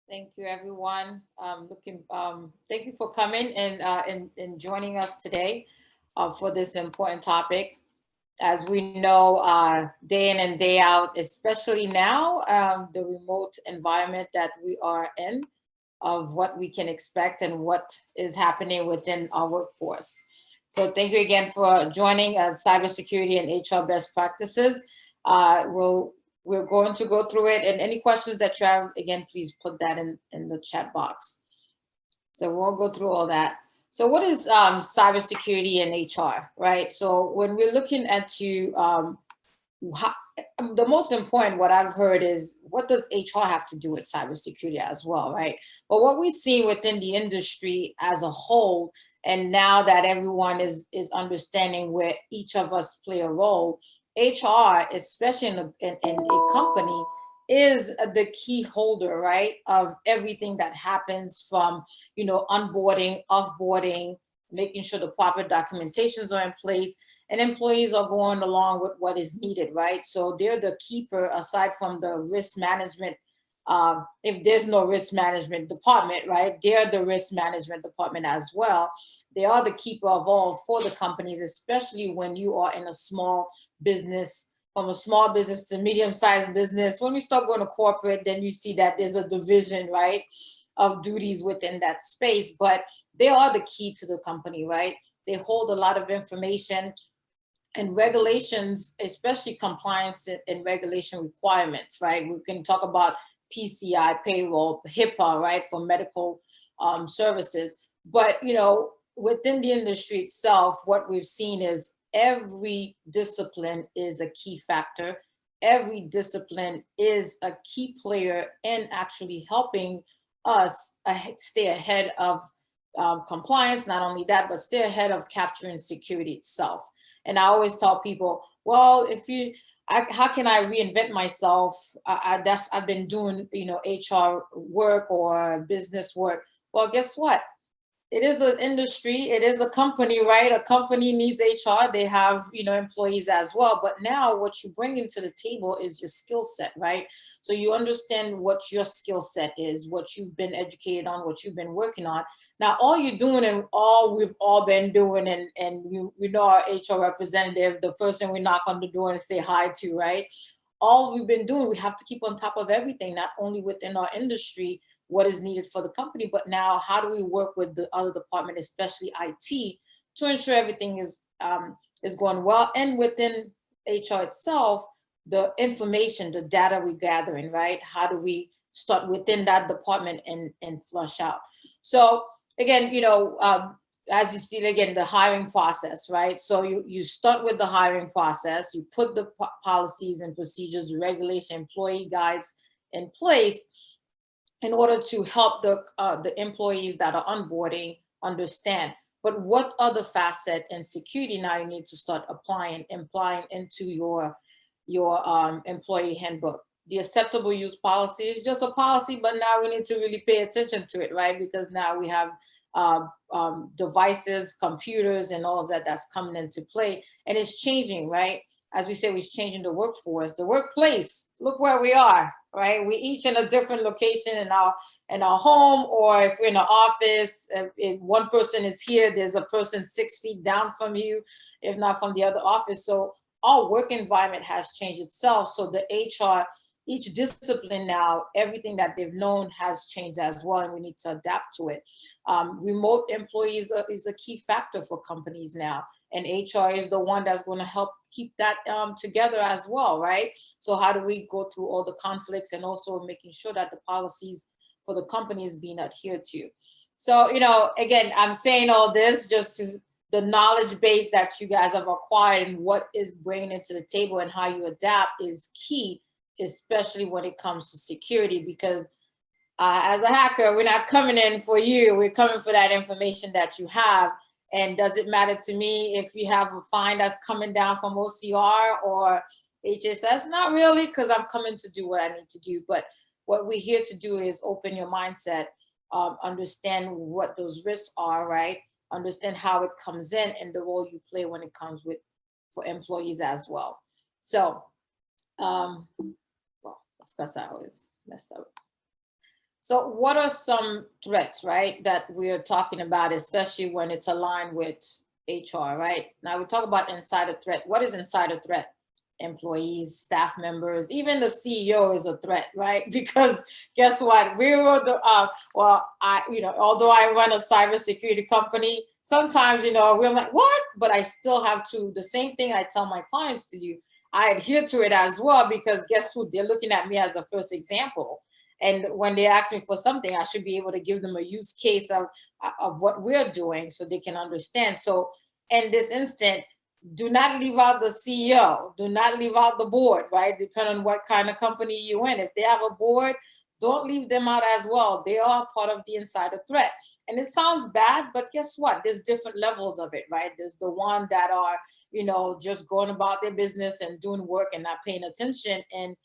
Thank you, everyone. Thank you for coming and joining us today for this important topic. As we know, day in and day out, especially now, the remote environment that we are in, of what we can expect and what is happening within our workforce. So thank you again for joining Cybersecurity and HR Best Practices. We're going to go through it, and any questions that you have, again, please put that in the chat box. So we'll go through all that. So what is cybersecurity and HR, right? So when we're looking at the most important, what I've heard is, what does HR have to do with cybersecurity as well, right? But what we see within the industry as a whole, and now that everyone is understanding where each of us play a role, HR, especially in a company, is the key holder, right, of everything that happens from, onboarding, offboarding, making sure the proper documentations are in place, and employees are going along with what is needed, right? So they're the keeper, aside from the risk management. If there's no risk management department, right, they're the risk management department as well. They are the keeper of all for the companies, especially when you are in a small business, from a small business to medium-sized business. When we start going to corporate, then you see that there's a division, right, of duties within that space. But they are the key to the company, right? They hold a lot of information and regulations, especially compliance and regulation requirements, right? We can talk about PCI, payroll, HIPAA, right, for medical services. But, within the industry itself, what we've seen is every discipline is a key factor. Every discipline is a key player in actually helping us stay ahead of compliance. Not only that, but stay ahead of capturing security itself. And I always tell people, well, how can I reinvent myself? I've been doing, HR work or business work. Well, guess what? It is an industry, it is a company, right? A company needs HR. They have, employees as well. But now what you bring into the table is your skill set, right? So you understand what your skill set is, what you've been educated on, what you've been working on. Now, all you're doing and all we've all been doing, and we know our HR representative, the person we knock on the door and say hi to, right? All we've been doing, we have to keep on top of everything, not only within our industry, what is needed for the company, but now how do we work with the other department, especially IT, to ensure everything is going well, and within HR itself, the information, the data we're gathering, right? How do we start within that department and flush out? So again, as you see, again, the hiring process, right? So you start with the hiring process, you put the policies and procedures, regulation, employee guides in place in order to help the employees that are onboarding understand. But what other facet and security now you need to start implying into your employee handbook? The acceptable use policy is just a policy, but now we need to really pay attention to it, right? Because now we have devices, computers, and all of that that's coming into play, and it's changing, right? As we say, we're changing the workforce, the workplace. Look where we are, right? We each in a different location in our home, or if we're in an office, if one person is here, there's a person 6 feet down from you, if not from the other office. So our work environment has changed itself. So the HR, each discipline now, everything that they've known has changed as well, and we need to adapt to it. Remote employees is a key factor for companies now, and HR is the one that's going to help keep that together as well, right? So how do we go through all the conflicts and also making sure that the policies for the company is being adhered to? So, again, I'm saying all this just to the knowledge base that you guys have acquired and what is bringing into the table and how you adapt is key, especially when it comes to security, because as a hacker, we're not coming in for you. We're coming for that information that you have. And does it matter to me if you have a fine that's coming down from OCR or HSS? Not really, because I'm coming to do what I need to do. But what we're here to do is open your mindset, understand what those risks are, right? Understand how it comes in and the role you play when it comes for employees as well. So, well, of course I always messed up. So what are some threats, right, that we're talking about, especially when it's aligned with HR, right? Now we talk about insider threat. What is insider threat? Employees, staff members, even the CEO is a threat, right? Because guess what? We were the although I run a cybersecurity company, sometimes we're like, what? But I still have to, the same thing I tell my clients to do. I adhere to it as well, because guess who? They're looking at me as a first example. And when they ask me for something, I should be able to give them a use case of what we're doing so they can understand. So in this instant, do not leave out the CEO, do not leave out the board, right? Depending on what kind of company you're in. If they have a board, don't leave them out as well. They are part of the insider threat. And it sounds bad, but guess what? There's different levels of it, right? There's the one that are, just going about their business and doing work and not paying attention and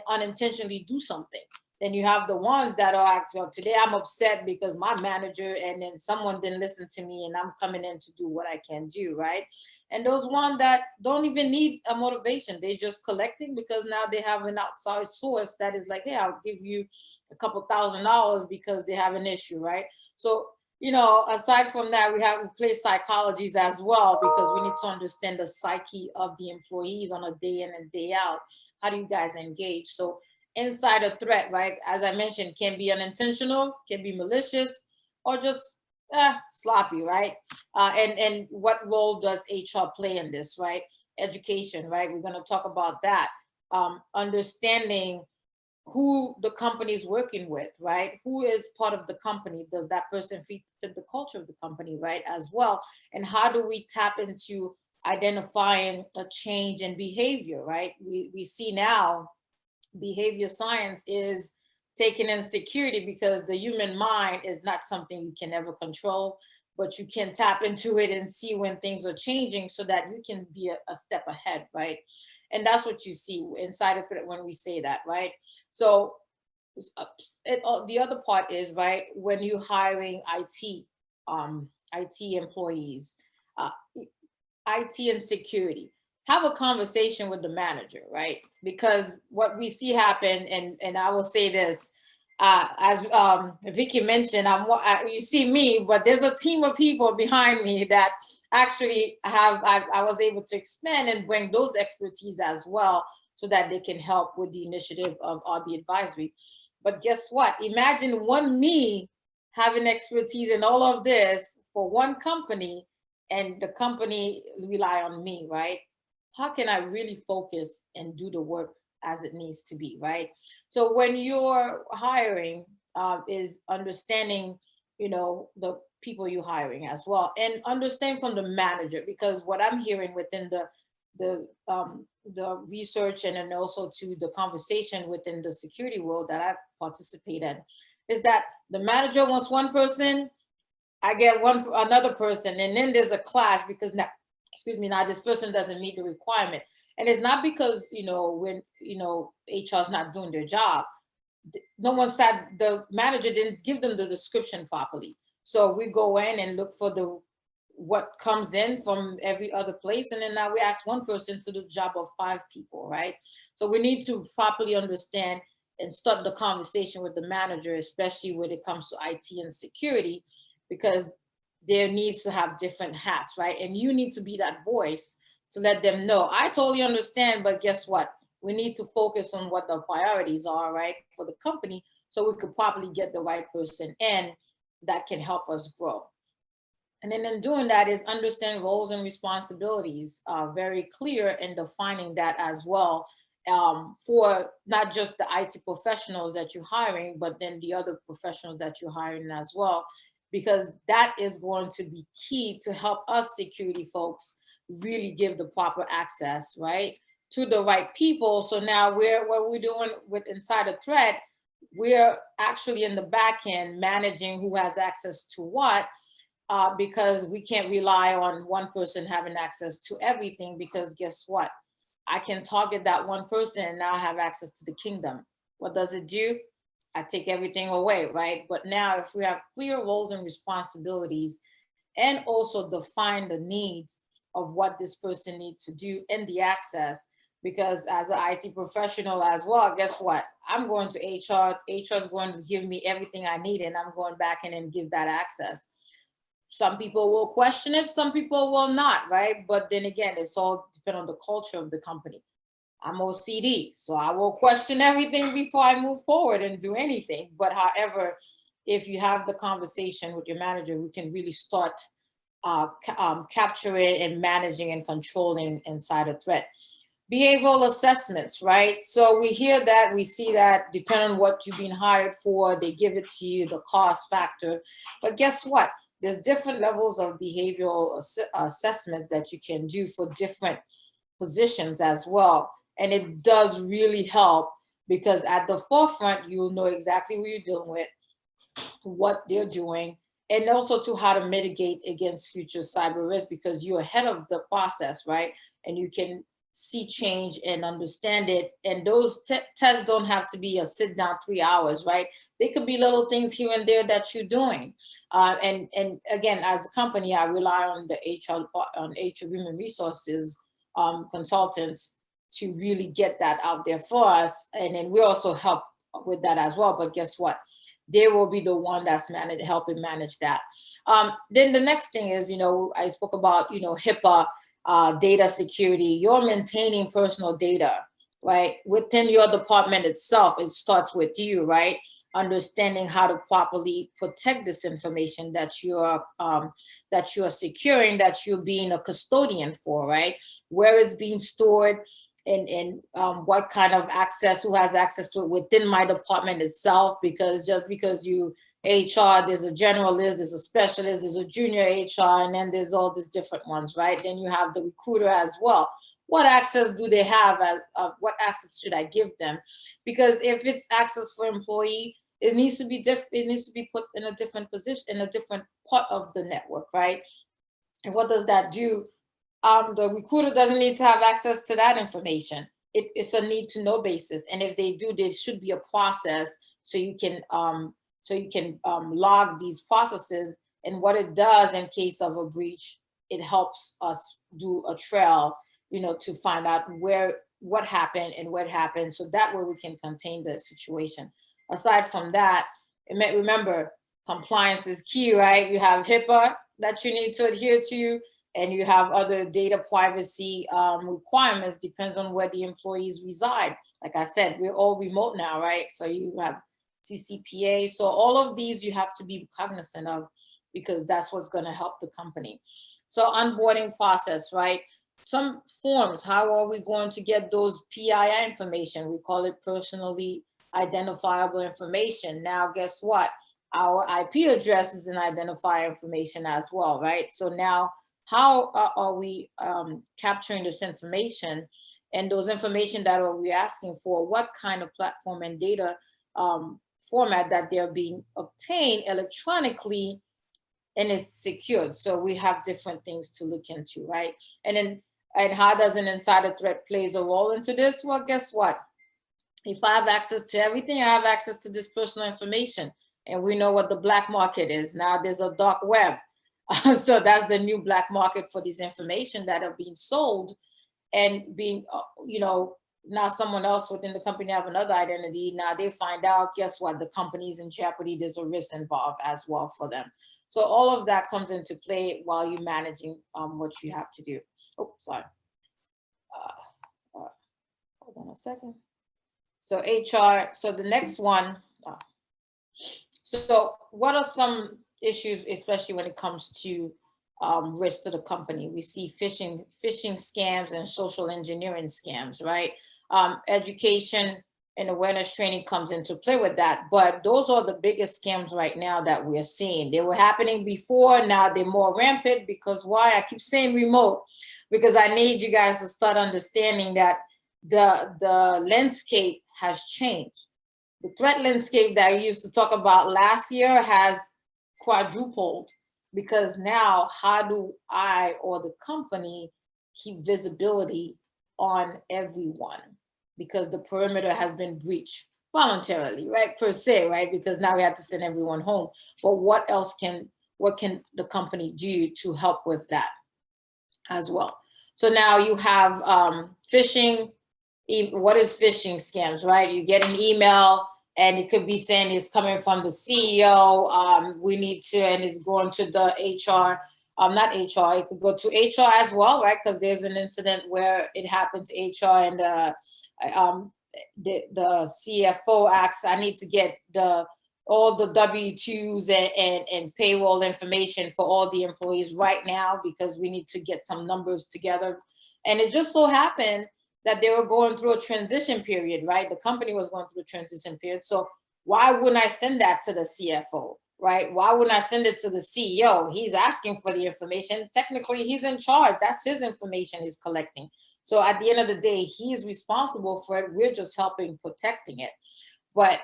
unintentionally do something. Then you have the ones that are actually, today I'm upset because my manager and then someone didn't listen to me and I'm coming in to do what I can do, right? And those ones that don't even need a motivation, they just collecting because now they have an outside source that is like, hey, I'll give you a couple $1,000 because they have an issue, right? So, aside from that, we play psychologies as well, because we need to understand the psyche of the employees on a day in and day out. How do you guys engage? So insider threat, right, as I mentioned, can be unintentional, can be malicious, or just sloppy, right? And what role does HR play in this, right? Education, right? We're going to talk about that. Understanding who the company is working with, right? Who is part of the company? Does that person fit the culture of the company, right? As well. And how do we tap into identifying a change in behavior, right? We see now behavior science is taken in security, because the human mind is not something you can ever control, but you can tap into it and see when things are changing so that you can be a step ahead, right? And that's what you see inside of it when we say that, right? So the other part is, right, when you're hiring IT employees, uh, IT and security, have a conversation with the manager, right? Because what we see happen, and I will say this, as Vicky mentioned, you see me, but there's a team of people behind me that actually I was able to expand and bring those expertise as well, so that they can help with the initiative of RB Advisory. But guess what? Imagine one me having expertise in all of this for one company, and the company rely on me, right? How can I really focus and do the work as it needs to be, right? So when you're hiring, is understanding, the people you're hiring as well, and understand from the manager, because what I'm hearing within the research and then also to the conversation within the security world that I participate in, is that the manager wants one person, I get another person, and then there's a clash because now, excuse me, now this person doesn't meet the requirement, and it's not because when HR is not doing their job. No one said, the manager didn't give them the description properly. So we go in and look for what comes in from every other place, and then now we ask one person to do the job of 5 people, right? So we need to properly understand and start the conversation with the manager, especially when it comes to IT and security, because there needs to have different hats, right? And you need to be that voice to let them know, I totally understand, but guess what? We need to focus on what the priorities are, right, for the company, so we could properly get the right person in that can help us grow. And then in doing that is understand roles and responsibilities, very clear in defining that as well, for not just the IT professionals that you're hiring, but then the other professionals that you're hiring as well, because that is going to be key to help us security folks really give the proper access, right, to the right people. So now what we're doing with Insider Threat, we're actually in the back end managing who has access to what, because we can't rely on one person having access to everything, because guess what? I can target that one person and now have access to the kingdom. What does it do? I take everything away, right? But now if we have clear roles and responsibilities and also define the needs of what this person needs to do and the access, because as an IT professional as well, guess what? I'm going to HR. HR is going to give me everything I need, and I'm going back in and give that access. Some people will question it, some people will not, right? But then again, it's all depend on the culture of the company. I'm OCD, so I will question everything before I move forward and do anything. But however, if you have the conversation with your manager, we can really start capturing and managing and controlling inside a threat. Behavioral assessments, right? So we hear that, we see that, depending on what you've been hired for, they give it to you, the cost factor. But guess what? There's different levels of behavioral assessments that you can do for different positions as well. And it does really help, because at the forefront, you'll know exactly who you're dealing with, what they're doing, and also to how to mitigate against future cyber risk, because you're ahead of the process, right? And you can see change and understand it. And those tests don't have to be a sit down 3 hours, right? They could be little things here and there that you're doing. And again, as a company, I rely on the HR human resources consultants to really get that out there for us. And then we also help with that as well. But guess what? They will be the one that's helping manage that. Then the next thing is, I spoke about, HIPAA, data security. You're maintaining personal data, right? Within your department itself, it starts with you, right? Understanding how to properly protect this information that you're securing, that you're being a custodian for, right? Where it's being stored, and what kind of access, who has access to it within my department itself. Because just because you HR, there's a generalist, there's a specialist, there's a junior HR, and then there's all these different ones, right? Then you have the recruiter as well. What access do they have? What access should I give them? Because if it's access for employee, it needs to be it needs to be put in a different position, in a different part of the network, right? And what does that do? The recruiter doesn't need to have access to that information. It's a need to know basis, and if they do, there should be a process so you can log these processes. And what it does in case of a breach, it helps us do a trail, to find out what happened and what happened, so that way we can contain the situation. Aside from that, remember, compliance is key, right? You have HIPAA that you need to adhere to, and you have other data privacy requirements, depends on where the employees reside. Like I said, we're all remote now, right? So you have CCPA. So all of these you have to be cognizant of, because that's what's going to help the company. So onboarding process, right? Some forms, how are we going to get those PII information? We call it personally identifiable information. Now, guess what? Our IP address is an identifier information as well, right? So now, how are we capturing this information? And those information that we're asking for, what kind of platform and data format that they're being obtained electronically, and is secured. So we have different things to look into, right? And how does an insider threat plays a role into this? Well, guess what? If I have access to everything, I have access to this personal information. And we know what the black market is. Now there's a dark web. So that's the new black market for this information that are being sold and being, now someone else within the company have another identity. Now they find out, guess what? The company's in jeopardy. There's a risk involved as well for them. So all of that comes into play while you're managing what you have to do. Oh, sorry. Hold on a second. So HR, so the next one. So what are some issues, especially when it comes to risk to the company? We see phishing scams and social engineering scams, right? Education and awareness training comes into play with that. But those are the biggest scams right now that we're seeing. They were happening before, now they're more rampant. Because why? I keep saying remote, because I need you guys to start understanding that the landscape has changed. The threat landscape that I used to talk about last year has quadrupled, because now how do I or the company keep visibility on everyone? Because the perimeter has been breached voluntarily, right, per se, right? Because now we have to send everyone home. But what can the company do to help with that as well? So now you have phishing, what is phishing scams, right? You get an email and it could be saying it's coming from the CEO. We need to, and it's going to the HR. Not HR. It could go to HR as well, right? Because there's an incident where it happened to HR, and the CFO asks, I need to get all the W-2s and payroll information for all the employees right now because we need to get some numbers together. And it just so happened that they were going through a transition period, right? The company was going through a transition period. So why wouldn't I send that to the CFO, right? Why wouldn't I send it to the CEO? He's asking for the information. Technically, he's in charge. That's his information he's collecting. So at the end of the day, he's responsible for it. We're just helping protecting it. But,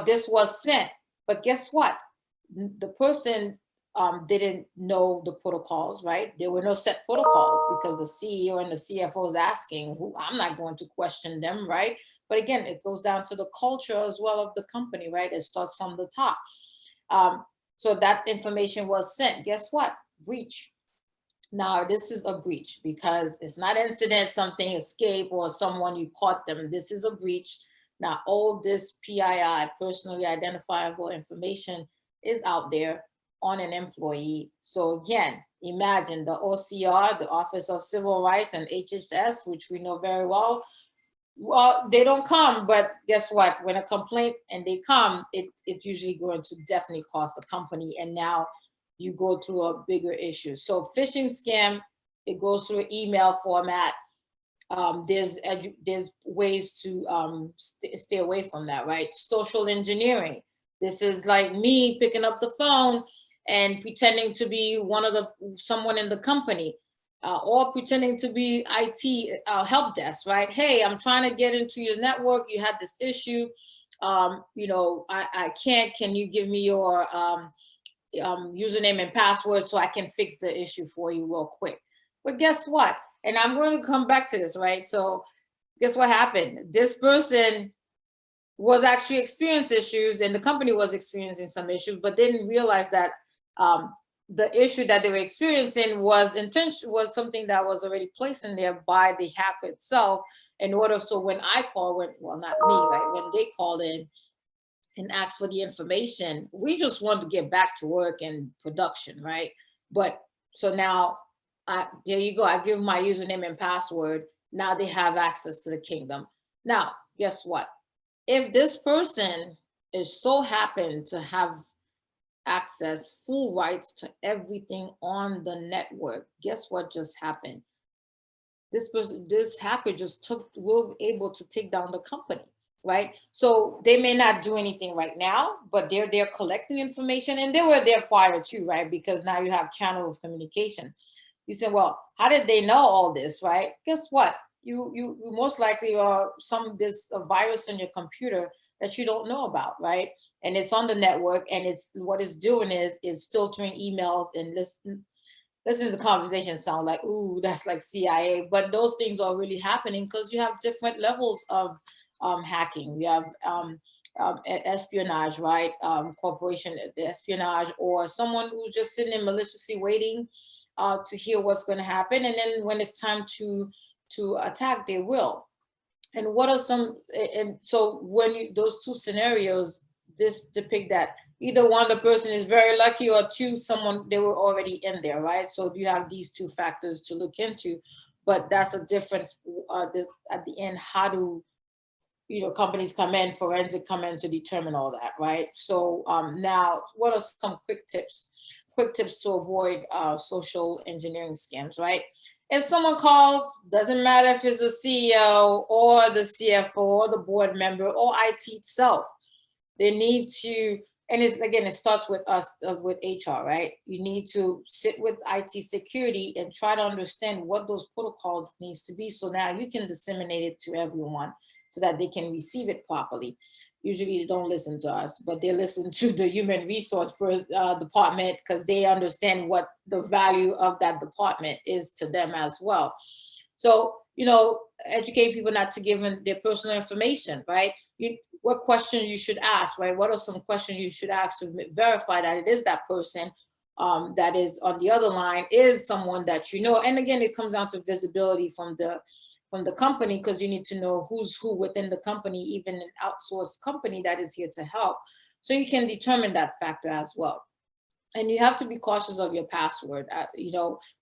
this was sent. But guess what? The person didn't know the protocols, right? There were no set protocols because the CEO and the CFO is asking, who I'm not going to question them, right? But again, it goes down to the culture as well of the company, right? It starts from the top. So that information was sent. Guess what? Breach. Now, this is a breach because it's not incident, something escape, or someone you caught them. This is a breach. Now, all this PII, personally identifiable information, is out there on an employee. So again, imagine the OCR, the Office of Civil Rights, and HHS, which we know very well. Well, they don't come, but guess what? When a complaint and they come, it's usually going to definitely cost a company. And now you go through a bigger issue. So phishing scam, it goes through an email format. There's ways to stay away from that, right? Social engineering. This is like me picking up the phone and pretending to be someone in the company, or pretending to be IT help desk, right? Hey, I'm trying to get into your network. You have this issue. I can't. Can you give me your username and password so I can fix the issue for you real quick? But guess what? And I'm going to come back to this, right? So guess what happened? This person was actually experiencing issues, and the company was experiencing some issues, but didn't realize that the issue that they were experiencing was something that was already placed in there by the hacker itself. So when I called, well, not me, right? When they called in and asked for the information, we just wanted to get back to work and production, right? But so now, there you go. I give my username and password. Now they have access to the kingdom. Now, guess what? If this person is so happened to have access, full rights to everything on the network, guess what just happened? This hacker will able to take down the company, right? So they may not do anything right now, but they're collecting information, and they were there prior to, right? Because now you have channel of communication. You say, well, how did they know all this, right? Guess what? You most likely are there's a virus on your computer that you don't know about, right? And it's on the network, and what it's doing is filtering emails and listen to the conversation sound like, ooh, that's like CIA, but those things are really happening because you have different levels of hacking. You have espionage, right? Corporation espionage, or someone who's just sitting there maliciously waiting to hear what's going to happen, and then when it's time to attack, they will. And what are some? And so when those two scenarios, this depict that either one, the person is very lucky, or two, they were already in there, right? So you have these two factors to look into, but that's a different. At the end, how do companies forensic come in to determine all that, right? So now, what are some quick tips? Quick tips to avoid social engineering scams, right? If someone calls, doesn't matter if it's the CEO or the CFO or the board member or IT itself, they need to, and it starts with us, with HR, right? You need to sit with IT security and try to understand what those protocols needs to be, so now you can disseminate it to everyone so that they can receive it properly. Usually they don't listen to us, but they listen to the human resource department, because they understand what the value of that department is to them as well. So, educate people not to give them their personal information, right? What questions you should ask, right? What are some questions you should ask to verify that it is that person that is on the other line is someone that you know? And again, it comes down to visibility from the from the company, because you need to know who's who within the company, even an outsourced company that is here to help. So you can determine that factor as well. And you have to be cautious of your password.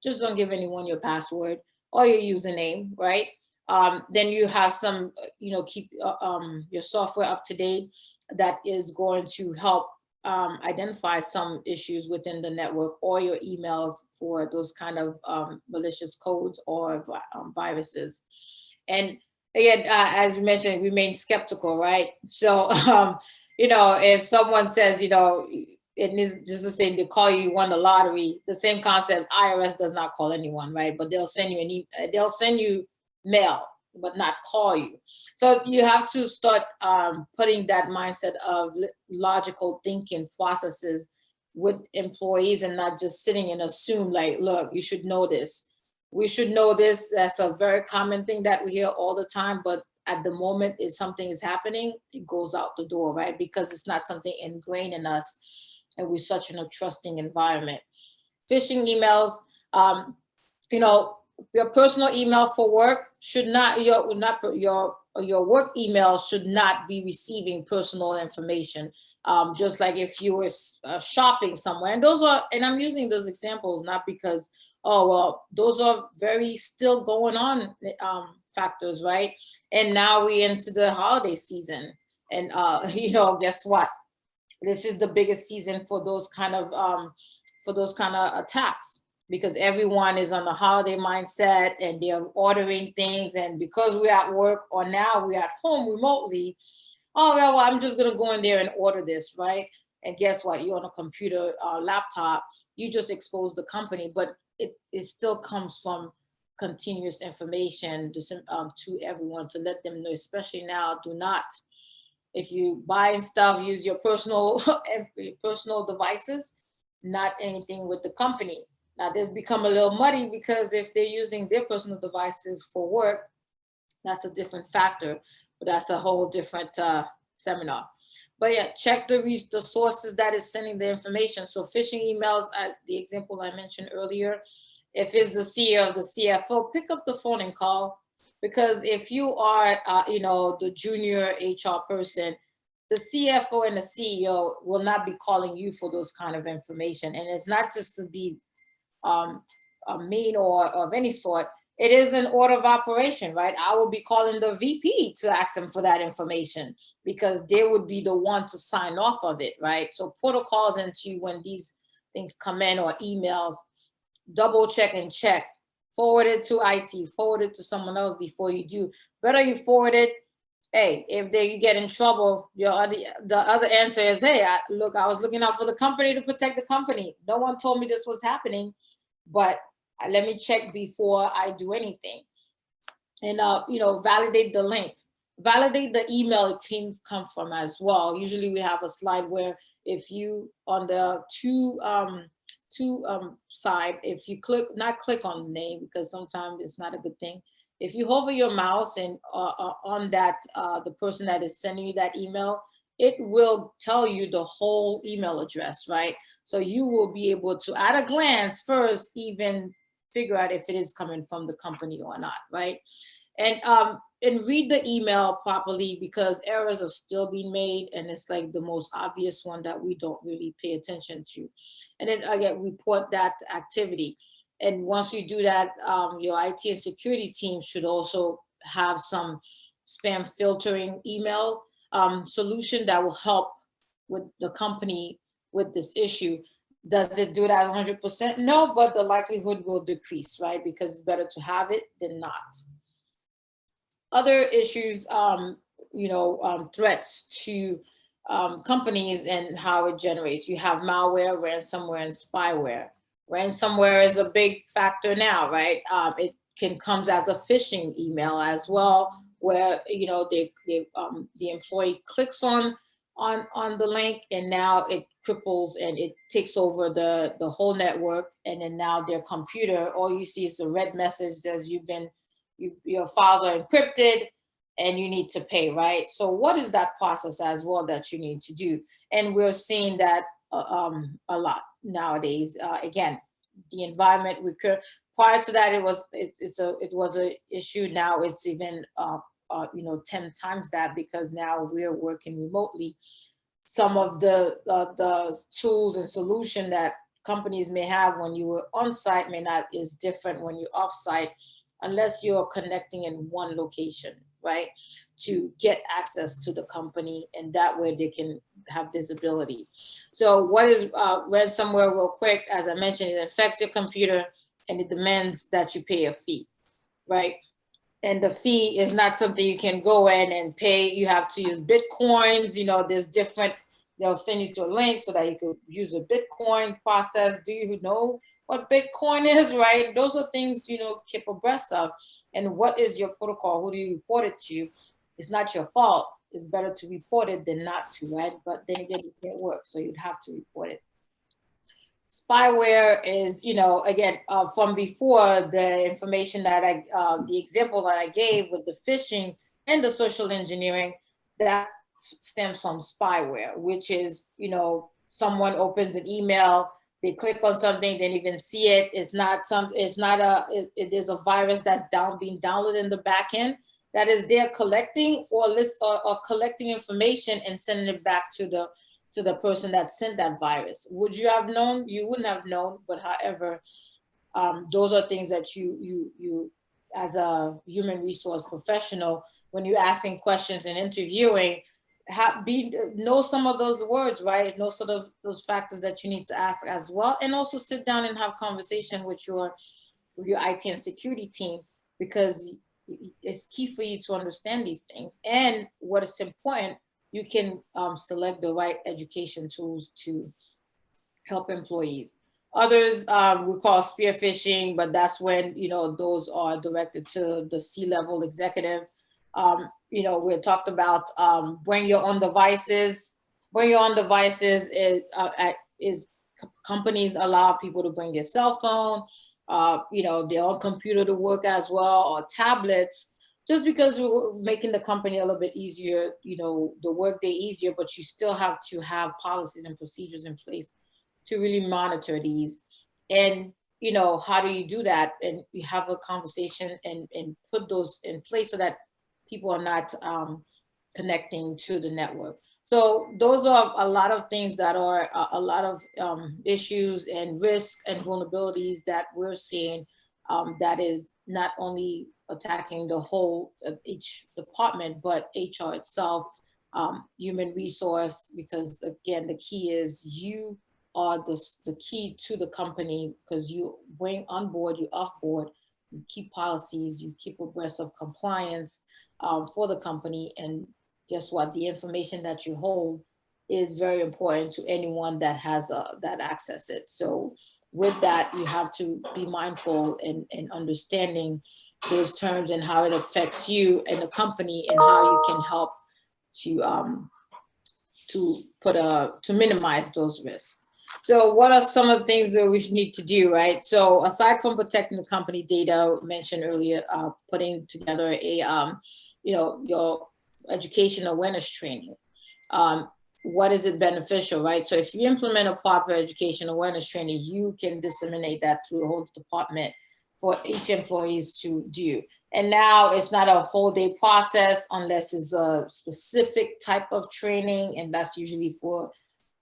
Just don't give anyone your password or your username, right? Then you have some, keep your software up to date. That is going to help identify some issues within the network, or your emails for those kind of malicious codes or viruses. And again, as you mentioned, remain skeptical, right? So, if someone says, it is just the same, they call you won the lottery, the same concept. IRS does not call anyone, right? But they'll send you they'll send you mail, but not call you. So you have to start putting that mindset of logical thinking processes with employees, and not just sitting and assume like, look, you should know this. We should know this. That's a very common thing that we hear all the time, but at the moment, if something is happening, it goes out the door, right? Because it's not something ingrained in us, and we're such in a trusting environment. Phishing emails, your personal email for work should not, your work email should not be receiving personal information. Just like if you were shopping somewhere, and I'm using those examples not because, oh, well, those are very still going on factors, right? And now we into the holiday season, and guess what? This is the biggest season for those kind of attacks, because everyone is on the holiday mindset and they're ordering things, and because we're at work or now we're at home remotely, oh well, I'm just gonna go in there and order this, right? And guess what? You're on a computer, laptop. You just expose the company, but it still comes from continuous information to everyone, to let them know, especially now, do not, if you buy stuff, use your personal personal devices, not anything with the company. Now this become a little muddy, because if they're using their personal devices for work, that's a different factor, but that's a whole different seminar. But yeah, check the sources that is sending the information. So phishing emails, the example I mentioned earlier, if it's the CEO of the CFO, pick up the phone and call. Because if you are, the junior HR person, the CFO and the CEO will not be calling you for those kind of information. And it's not just to be mean or of any sort. It is an order of operation, right? I will be calling the VP to ask them for that information, because they would be the one to sign off of it, right? So protocols into when these things come in, or emails, double check and check. Forward it to IT, forward it to someone else before you do. Better you forward it. Hey, if you get in trouble, the other answer is, hey, I was looking out for the company to protect the company. No one told me this was happening, but let me check before I do anything. And validate the link, validate the email it come from as well. Usually we have a slide where if you on the two side, if you click on the name, because sometimes it's not a good thing. If you hover your mouse and on that the person that is sending you that email, it will tell you the whole email address, right? So you will be able to, at a glance, first even figure out if it is coming from the company or not, right? And read the email properly, because errors are still being made, and it's like the most obvious one that we don't really pay attention to. And then again, report that activity. And once you do that, your IT and security team should also have some spam filtering email solution that will help with the company with this issue. Does it do that 100%? No, but the likelihood will decrease, right? Because it's better to have it than not. Other issues, threats to companies and how it generates. You have malware, ransomware, and spyware. Ransomware is a big factor now, right? It comes as a phishing email as well, where the employee clicks on the link, and now it cripples and it takes over the whole network, and then now their computer, all you see is a red message that your files are encrypted and you need to pay, right? So what is that process as well that you need to do? And we're seeing that a lot nowadays. Again, the environment, prior to that, it was a issue. Now it's even 10 times that, because now we're working remotely. Some of the tools and solution that companies may have when you were on site is different when you're off site, unless you're connecting in one location, right, to get access to the company, and that way they can have visibility. So what is ransomware, real quick? As I mentioned, it affects your computer and it demands that you pay a fee, right? And the fee is not something you can go in and pay. You have to use Bitcoins. There's different, they'll send you to a link so that you could use a Bitcoin process. Do you know what Bitcoin is, right? Those are things, keep abreast of. And what is your protocol? Who do you report it to? It's not your fault. It's better to report it than not to, right? But then again, it can't work, so you'd have to report it. Spyware is, again, from before, the information that the example that I gave with the phishing and the social engineering, that stems from spyware, which is, someone opens an email, they click on something, they don't even see it. It is a virus that's being downloaded in the back end that is there collecting or collecting information and sending it back to the person that sent that virus. Would you have known? You wouldn't have known, but however, those are things that you as a human resource professional, when you're asking questions and interviewing, know some of those words, right? Know sort of those factors that you need to ask as well, and also sit down and have conversation with your IT and security team, because it's key for you to understand these things. And what is important, you can select the right education tools to help employees. Others we call spear phishing, but that's when, those are directed to the C-level executive. We talked about bring your own devices. Bring your own devices is companies allow people to bring their cell phone, their own computer to work as well, or tablets, just because we're making the company a little bit easier, the workday easier, but you still have to have policies and procedures in place to really monitor these. And, how do you do that? And you have a conversation and put those in place so that people are not connecting to the network. So those are a lot of things that are a lot of issues and risks and vulnerabilities that we're seeing, that is not only attacking the whole of each department, but HR itself, human resource, because again, the key is you are the key to the company, because you bring on board, you off board, you keep policies, you keep abreast of compliance for the company. And guess what? The information that you hold is very important to anyone that has that access it. So with that, you have to be mindful and understanding those terms and how it affects you and the company, and how you can help to minimize those risks. So what are some of the things that we need to do, right? So aside from protecting the company data mentioned earlier, putting together a your education awareness training. What is it beneficial, right? So if you implement a proper education awareness training, you can disseminate that through the whole department for each employees to do. And now it's not a whole day process unless it's a specific type of training, and that's usually for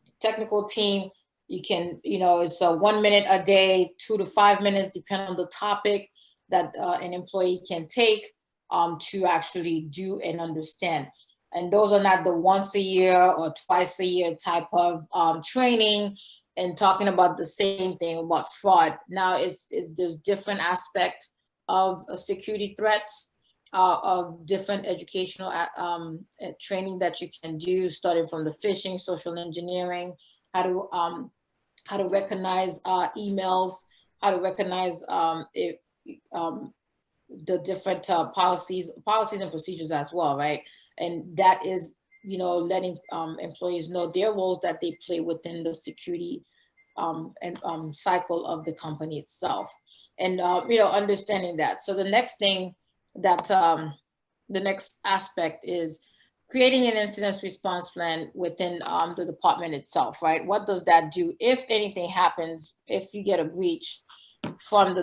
the technical team. You can, it's a 1 minute a day, 2 to 5 minutes, depending on the topic that an employee can take to actually do and understand. And those are not the once a year or twice a year type of training and talking about the same thing about fraud. Now there's different aspects of security threats, of different educational training that you can do, starting from the phishing, social engineering, how to recognize emails, how to recognize the different policies and procedures as well, right? And that is, letting employees know their roles that they play within the security and cycle of the company itself, and understanding that. So the next thing that the next aspect is creating an incident response plan within the department itself, right? What does that do if anything happens, if you get a breach? from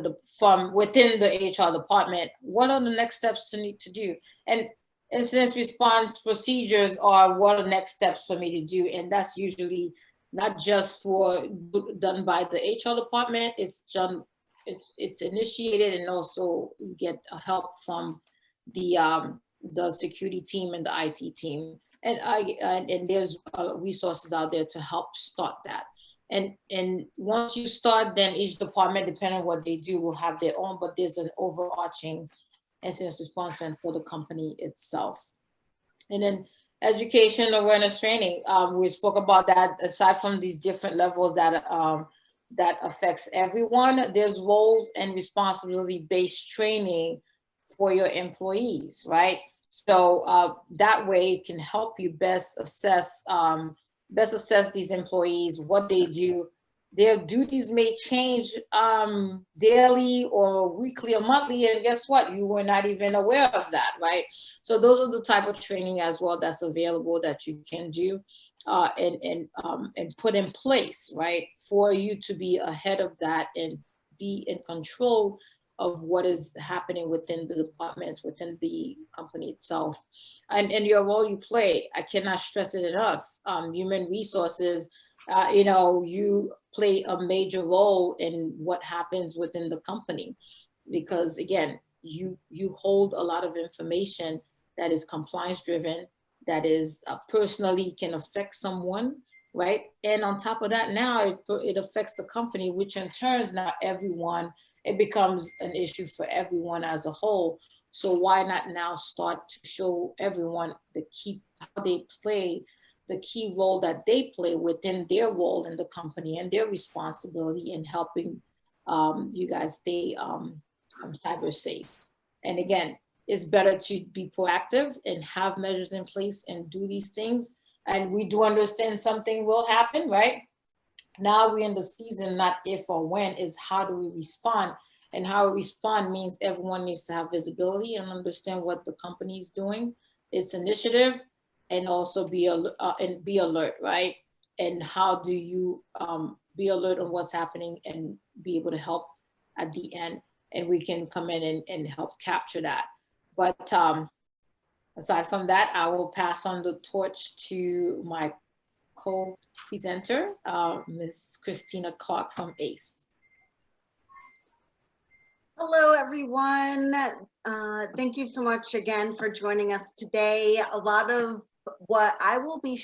within the HR department, what are the next steps to need to do? And incident response procedures are what are the next steps for me to do, and that's usually not just done by the HR department. It's initiated, and also get help from the security team and the IT team, and there's resources out there to help start that. And once you start, then each department, depending on what they do, will have their own, but there's an overarching incident response plan for the company itself. And then education, awareness, training. We spoke about that. Aside from these different levels that affects everyone, there's roles and responsibility-based training for your employees, right? So that way it can help you best assess these employees, what they do. Their duties may change daily or weekly or monthly, and guess what? You were not even aware of that, right? So those are the type of training as well that's available that you can do and put in place, right, for you to be ahead of that and be in control of what is happening within the departments, within the company itself, and your role you play. I cannot stress it enough. Human resources, you play a major role in what happens within the company, because again, you hold a lot of information that is compliance driven, that is personally can affect someone, right? And on top of that, now it affects the company, which in turns now everyone, it becomes an issue for everyone as a whole. So why not now start to show everyone how they play, the key role that they play within their role in the company and their responsibility in helping you guys stay cyber safe. And again, it's better to be proactive and have measures in place and do these things. And we do understand something will happen, right? Now we're in the season, not if or when, is how do we respond? And how we respond means everyone needs to have visibility and understand what the company is doing, its initiative, and also be alert, right? And how do you be alert on what's happening and be able to help at the end, and we can come in and help capture that. But aside from that, I will pass on the torch to my co-presenter, Ms. Christina Clark from ACE. Hello, everyone. Thank you so much again for joining us today. A lot of what I will be